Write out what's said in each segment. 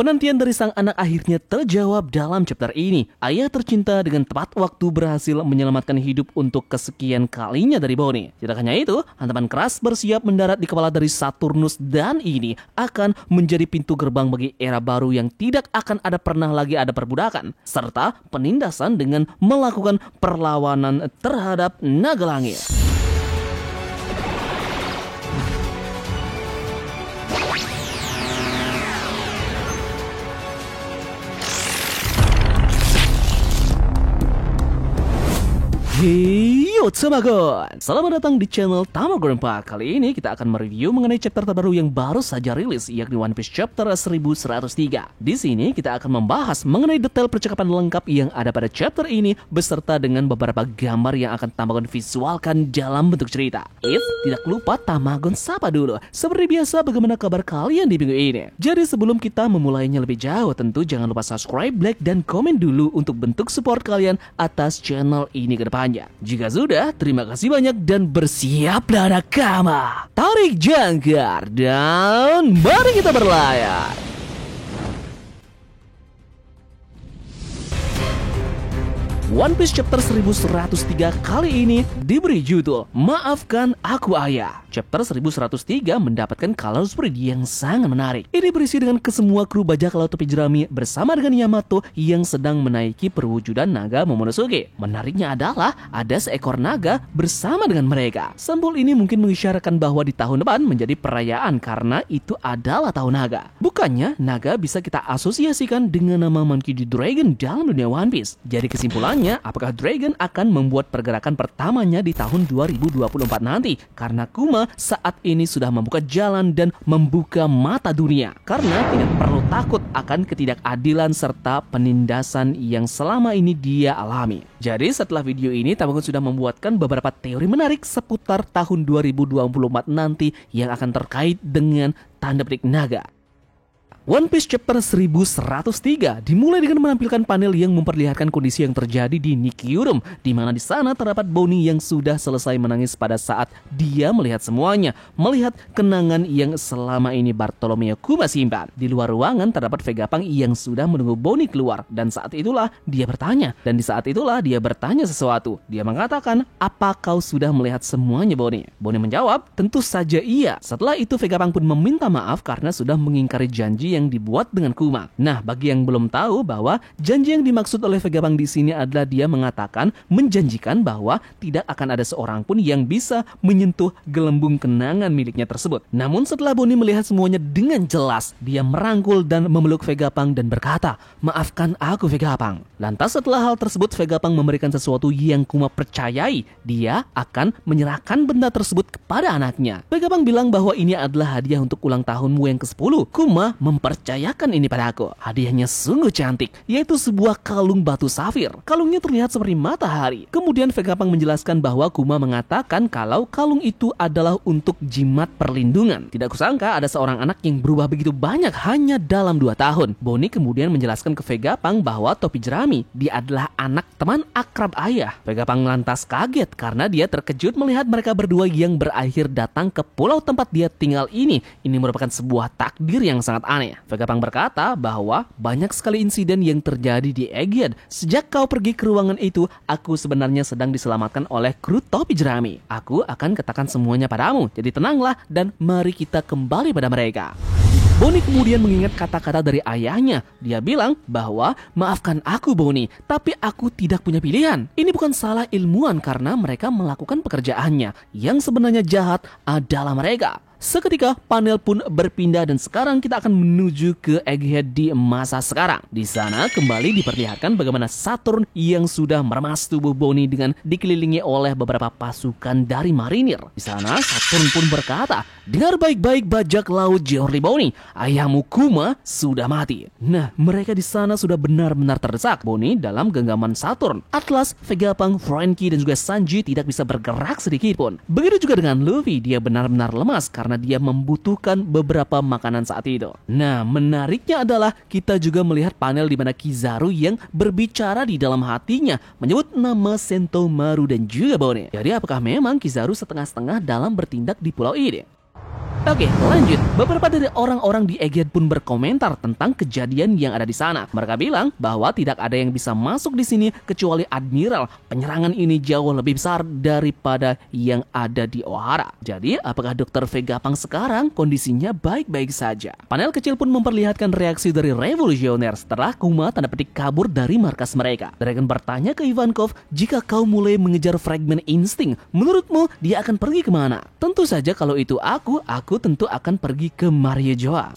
Penantian dari sang anak akhirnya terjawab dalam chapter ini. Ayah tercinta dengan tepat waktu berhasil menyelamatkan hidup untuk kesekian kalinya dari Bonnie. Tidak hanya itu, hantaman keras bersiap mendarat di kepala dari Saturnus dan ini akan menjadi pintu gerbang bagi era baru yang tidak akan pernah lagi ada perbudakan, serta penindasan dengan melakukan perlawanan terhadap naga langit. Heyo Tamagon, selamat datang di channel Tamagon 4. Kali ini kita akan mereview mengenai chapter terbaru yang baru saja rilis, yakni One Piece chapter 1103. Di sini kita akan membahas mengenai detail percakapan lengkap yang ada pada chapter ini beserta dengan beberapa gambar yang akan Tamagon visualkan dalam bentuk cerita. Tidak lupa Tamagon sapa dulu. Seperti biasa, bagaimana kabar kalian di minggu ini? Jadi sebelum kita memulainya lebih jauh, tentu jangan lupa subscribe, like, dan komen dulu untuk bentuk support kalian atas channel ini ke depan. Jika sudah, terima kasih banyak dan bersiaplah nakama. Tarik jangkar dan mari kita berlayar. One Piece chapter 1103 kali ini diberi judul Maafkan Aku Ayah. Chapter 1103 mendapatkan color spread yang sangat menarik. Ini berisi dengan kesemua kru bajak laut topi jerami bersama dengan Yamato yang sedang menaiki perwujudan naga Momonosuke. Menariknya adalah ada seekor naga bersama dengan mereka. Simbol ini mungkin mengisyaratkan bahwa di tahun depan menjadi perayaan karena itu adalah tahun naga. Bukannya naga bisa kita asosiasikan dengan nama Monkey D. Dragon dalam dunia One Piece. Jadi kesimpulannya, apakah Dragon akan membuat pergerakan pertamanya di tahun 2024 nanti? Karena Kuma saat ini sudah membuka jalan dan membuka mata dunia. Karena tidak perlu takut akan ketidakadilan serta penindasan yang selama ini dia alami. Jadi setelah video ini, Tamagon sudah membuatkan beberapa teori menarik seputar tahun 2024 nanti yang akan terkait dengan tanda petik naga. One Piece chapter 1103 dimulai dengan menampilkan panel yang memperlihatkan kondisi yang terjadi di Nikiurum, di mana di sana terdapat Bonnie yang sudah selesai menangis pada saat dia melihat semuanya, melihat kenangan yang selama ini Bartolomeo Kuma simpan. Di luar ruangan terdapat Vegapunk yang sudah menunggu Bonnie keluar dan saat itulah dia bertanya sesuatu. Dia mengatakan, "Apa kau sudah melihat semuanya, Bonnie?" Bonnie menjawab, "Tentu saja iya." Setelah itu Vegapunk pun meminta maaf karena sudah mengingkari janji yang dibuat dengan Kuma. Nah, bagi yang belum tahu bahwa janji yang dimaksud oleh Vegapunk di sini adalah dia mengatakan menjanjikan bahwa tidak akan ada seorang pun yang bisa menyentuh gelembung kenangan miliknya tersebut. Namun setelah Bonnie melihat semuanya dengan jelas, dia merangkul dan memeluk Vegapunk dan berkata, "Maafkan aku, Vegapunk." Lantas setelah hal tersebut, Vegapunk memberikan sesuatu yang Kuma percayai. Dia akan menyerahkan benda tersebut kepada anaknya. Vegapunk bilang bahwa ini adalah hadiah untuk ulang tahunmu yang ke-10. Kuma mempercayakan ini padaku. Hadiahnya sungguh cantik, yaitu sebuah kalung batu safir. Kalungnya terlihat seperti matahari. Kemudian Vegapunk menjelaskan bahwa Kuma mengatakan kalau kalung itu adalah untuk jimat perlindungan. Tidak kusangka ada seorang anak yang berubah begitu banyak hanya dalam 2 tahun. Bonnie kemudian menjelaskan ke Vegapunk bahwa topi jerami, dia adalah anak teman akrab ayah. Vegapunk lantas kaget karena dia terkejut melihat mereka berdua yang berakhir datang ke pulau tempat dia tinggal ini. Ini merupakan sebuah takdir yang sangat aneh. Vegapunk berkata bahwa banyak sekali insiden yang terjadi di Aegean. Sejak kau pergi ke ruangan itu, aku sebenarnya sedang diselamatkan oleh kru topi jerami. Aku akan katakan semuanya padamu, jadi tenanglah dan mari kita kembali pada mereka. Bonnie kemudian mengingat kata-kata dari ayahnya. Dia bilang bahwa, "Maafkan aku, Bonnie, tapi aku tidak punya pilihan. Ini bukan salah ilmuwan karena mereka melakukan pekerjaannya. Yang sebenarnya jahat adalah mereka." Seketika panel pun berpindah dan sekarang kita akan menuju ke Egghead di masa sekarang. Di sana kembali diperlihatkan bagaimana Saturn yang sudah meremas tubuh Bonnie dengan dikelilingi oleh beberapa pasukan dari marinir. Di sana Saturn pun berkata, "Dengar baik-baik bajak laut Geordi Bonnie, ayahmu Kuma sudah mati." Nah, mereka di sana sudah benar-benar terdesak. Bonnie dalam genggaman Saturn. Atlas, Vegapunk, Franky dan juga Sanji tidak bisa bergerak sedikit pun. Begitu juga dengan Luffy, dia benar-benar lemas karena dia membutuhkan beberapa makanan saat itu. Nah, menariknya adalah kita juga melihat panel di mana Kizaru yang berbicara di dalam hatinya menyebut nama Sentomaru dan juga Bonnie. Jadi apakah memang Kizaru setengah-setengah dalam bertindak di pulau ini? Oke, lanjut. Beberapa dari orang-orang di Aegean pun berkomentar tentang kejadian yang ada di sana. Mereka bilang bahwa tidak ada yang bisa masuk di sini kecuali Admiral. Penyerangan ini jauh lebih besar daripada yang ada di Ohara. Jadi, apakah Dr. Vegapunk sekarang kondisinya baik-baik saja? Panel kecil pun memperlihatkan reaksi dari revolusioner setelah Kuma tanda petik kabur dari markas mereka. Dragon bertanya ke Ivankov, jika kau mulai mengejar fragmen insting, menurutmu dia akan pergi kemana? Tentu saja kalau itu aku tentu akan pergi ke Maria Joa.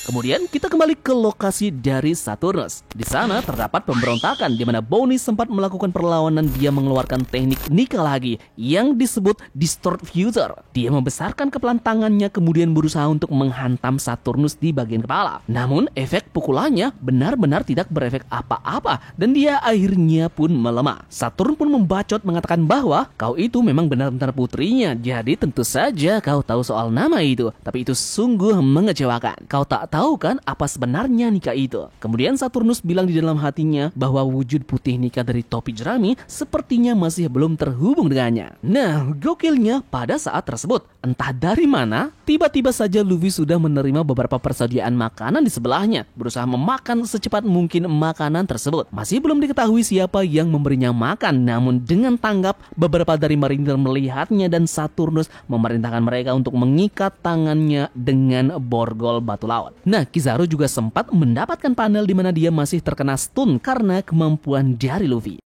Kemudian kita kembali ke lokasi dari Saturnus. Di sana terdapat pemberontakan di mana Bonnie sempat melakukan perlawanan. Dia mengeluarkan teknik Nika lagi yang disebut Distort Future. Dia membesarkan kepalan tangannya kemudian berusaha untuk menghantam Saturnus di bagian kepala. Namun efek pukulannya benar-benar tidak berefek apa-apa dan dia akhirnya pun melemah. Saturn pun membacot mengatakan bahwa kau itu memang benar-benar putrinya. Jadi tentu saja kau tahu soal nama itu. Tapi itu sungguh mengecewakan. Kau tak tahu kan apa sebenarnya Nika itu? Kemudian Saturnus bilang di dalam hatinya bahwa wujud putih Nika dari topi jerami sepertinya masih belum terhubung dengannya. Nah, gokilnya pada saat tersebut, entah dari mana, tiba-tiba saja Luffy sudah menerima beberapa persediaan makanan di sebelahnya, berusaha memakan secepat mungkin makanan tersebut. Masih belum diketahui siapa yang memberinya makan, namun dengan tanggap beberapa dari marinir melihatnya dan Saturnus memerintahkan mereka untuk mengikat tangannya dengan borgol batu laut. Nah, Kizaru juga sempat mendapatkan panel di mana dia masih terkena stun karena kemampuan dari Luffy.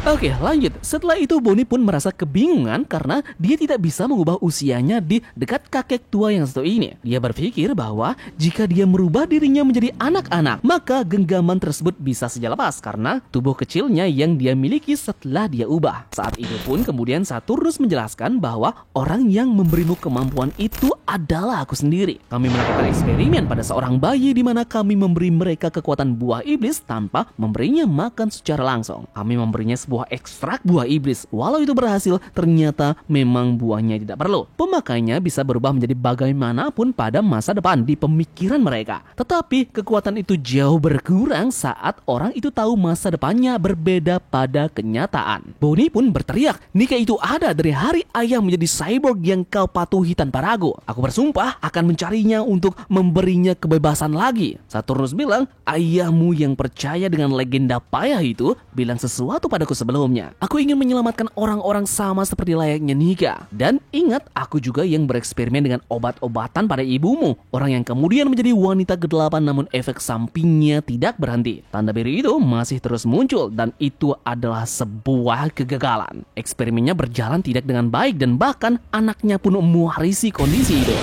Oke, lanjut. Setelah itu Bonnie pun merasa kebingungan karena dia tidak bisa mengubah usianya di dekat kakek tua yang satu ini. Dia berpikir bahwa jika dia merubah dirinya menjadi anak-anak, maka genggaman tersebut bisa saja lepas karena tubuh kecilnya yang dia miliki setelah dia ubah. Saat itu pun kemudian Saturnus menjelaskan bahwa orang yang memberimu kemampuan itu adalah aku sendiri. Kami melakukan eksperimen pada seorang bayi di mana kami memberi mereka kekuatan buah iblis tanpa memberinya makan secara langsung. Kami memberinya sebuah ekstrak buah iblis. Walau itu berhasil, ternyata memang buahnya tidak perlu. Pemakainya bisa berubah menjadi bagaimanapun pada masa depan di pemikiran mereka. Tetapi kekuatan itu jauh berkurang saat orang itu tahu masa depannya berbeda pada kenyataan. Bonnie pun berteriak, Nika itu ada dari hari ayah menjadi cyborg yang kau patuhi tanpa ragu. Aku bersumpah akan mencarinya untuk memberinya kebebasan lagi. Saturnus bilang, ayahmu yang percaya dengan legenda payah itu bilang sesuatu padaku sebelumnya. Aku ingin menyelamatkan orang-orang sama seperti layaknya Nika. Dan ingat, aku juga yang bereksperimen dengan obat-obatan pada ibumu. Orang yang kemudian menjadi wanita ke-8 namun efek sampingnya tidak berhenti. Tanda biru itu masih terus muncul dan itu adalah sebuah kegagalan. Eksperimennya berjalan tidak dengan baik dan bahkan anaknya pun mewarisi kondisi itu.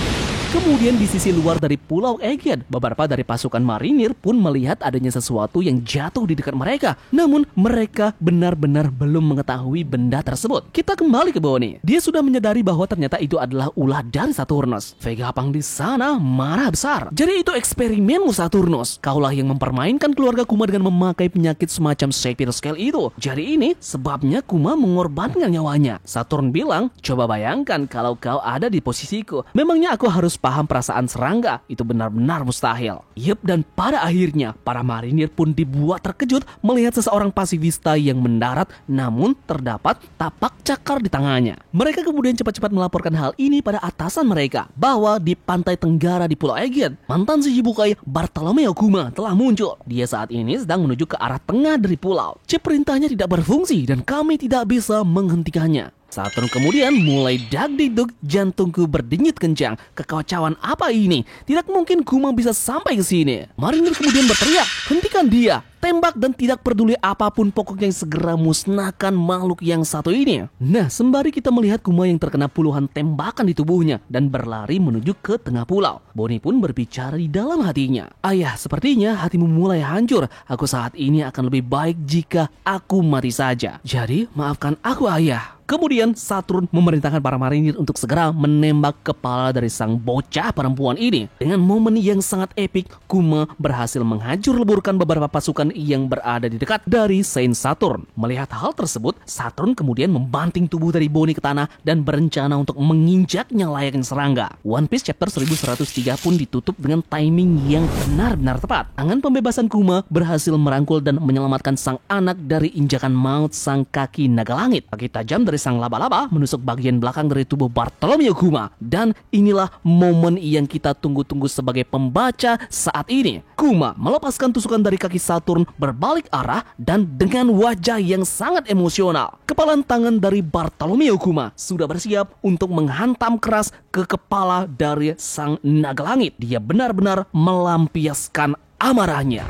Kemudian di sisi luar dari Pulau Aegean, beberapa dari pasukan marinir pun melihat adanya sesuatu yang jatuh di dekat mereka. Namun mereka benar-benar belum mengetahui benda tersebut. Kita kembali ke Bonnie. Dia sudah menyadari bahwa ternyata itu adalah ulah dari Saturnus. Vegapunk di sana marah besar. Jadi itu eksperimenmu Saturnus. Kaulah yang mempermainkan keluarga Kuma dengan memakai penyakit semacam Sapphire Scale itu. Jadi ini sebabnya Kuma mengorbankan nyawanya. Saturn bilang, coba bayangkan kalau kau ada di posisiku. Memangnya aku harus paham perasaan serangga? Itu benar-benar mustahil. Yep, dan pada akhirnya para marinir pun dibuat terkejut melihat seseorang pasifista yang mendarat namun terdapat tapak cakar di tangannya. Mereka kemudian cepat-cepat melaporkan hal ini pada atasan mereka bahwa di pantai tenggara di Pulau Aegean, mantan Shichibukai Bartolomeo Kuma telah muncul. Dia saat ini sedang menuju ke arah tengah dari pulau. Chip perintahnya tidak berfungsi dan kami tidak bisa menghentikannya. Saturn kemudian mulai dag-diduk, jantungku berdenyut kencang. Kekacauan apa ini? Tidak mungkin Kuma bisa sampai ke sini. Marinir kemudian berteriak, hentikan dia. Tembak dan tidak peduli apapun, pokoknya segera musnahkan makhluk yang satu ini. Nah, sembari kita melihat Kuma yang terkena puluhan tembakan di tubuhnya dan berlari menuju ke tengah pulau. Bonnie pun berbicara di dalam hatinya. Ayah, sepertinya hatimu mulai hancur. Aku saat ini akan lebih baik jika aku mati saja. Jadi, maafkan aku ayah. Kemudian Saturn memerintahkan para marinir untuk segera menembak kepala dari sang bocah perempuan ini. Dengan momen yang sangat epik, Kuma berhasil menghancur leburkan beberapa pasukan yang berada di dekat dari Saint Saturn. Melihat hal tersebut, Saturn kemudian membanting tubuh dari Bonnie ke tanah dan berencana untuk menginjaknya layaknya serangga. One Piece chapter 1103 pun ditutup dengan timing yang benar-benar tepat. Tangan pembebasan Kuma berhasil merangkul dan menyelamatkan sang anak dari injakan maut sang kaki naga langit. Kaki tajam dari sang laba-laba menusuk bagian belakang dari tubuh Bartolomeo Kuma. Dan inilah momen yang kita tunggu-tunggu sebagai pembaca saat ini. Kuma melepaskan tusukan dari kaki Saturn berbalik arah dan dengan wajah yang sangat emosional. Kepalan tangan dari Bartolomeo Kuma sudah bersiap untuk menghantam keras ke kepala dari sang naga langit. Dia benar-benar melampiaskan amarahnya.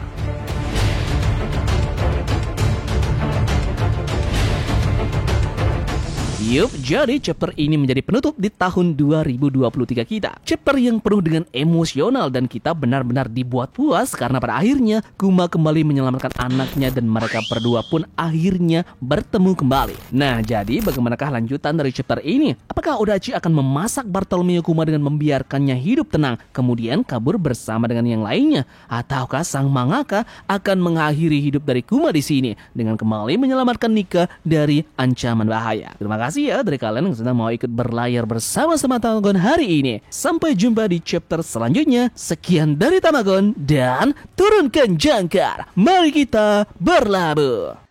Yup, jadi chapter ini menjadi penutup di tahun 2023 kita. Chapter yang penuh dengan emosional dan kita benar-benar dibuat puas karena pada akhirnya Kuma kembali menyelamatkan anaknya dan mereka berdua pun akhirnya bertemu kembali. Nah, jadi bagaimanakah lanjutan dari chapter ini? Apakah Odachi akan memasak Bartolomeo Kuma dengan membiarkannya hidup tenang, kemudian kabur bersama dengan yang lainnya? Ataukah sang mangaka akan mengakhiri hidup dari Kuma di sini dengan kembali menyelamatkan Nika dari ancaman bahaya? Terima kasih ya dari kalian yang sudah mau ikut berlayar bersama-sama Tamagon hari ini. Sampai jumpa di chapter selanjutnya. Sekian dari Tamagon dan turunkan jangkar. Mari kita berlabuh.